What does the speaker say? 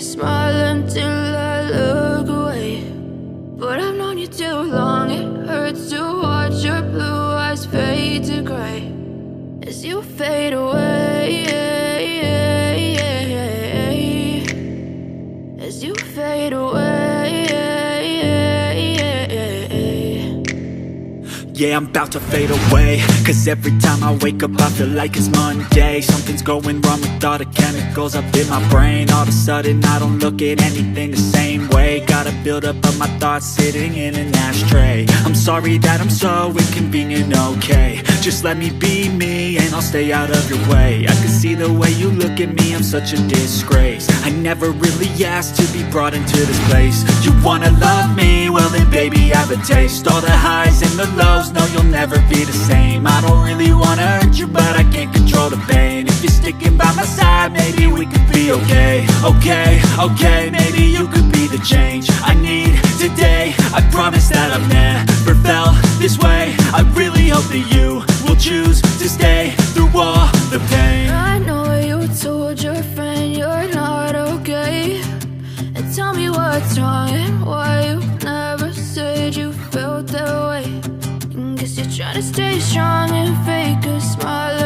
smile until I look away. But I've known you too long, it hurts to watch your blue eyes fade to gray as you fade away, as you fade away. Yeah, I'm about to fade away, cause every time I wake up I feel like it's Monday. Something's going wrong with all the chemicals up in my brain. All of a sudden I don't look at anything the same way. Gotta build up of my thoughts sitting in an ashtray. I'm sorry that I'm so inconvenient, okay. Just let me be me and I'll stay out of your way. I can see the way you look at me, I'm such a disgrace. I never really asked to be brought into this place. You wanna love me? Well then baby I have a taste. All the highs and the lows, no you'll never be the same. I don't really wanna hurt you but I can't control the pain. If you're sticking by my side maybe we could be okay. Okay, maybe you could be the change I need today. I promise that I've never felt this way. I really hope that you will choose to stay through all the pain. I know you told your friend you're not okay, and tell me what's wrong and why you never said you felt that way. Guess you're trying to stay strong and fake a smile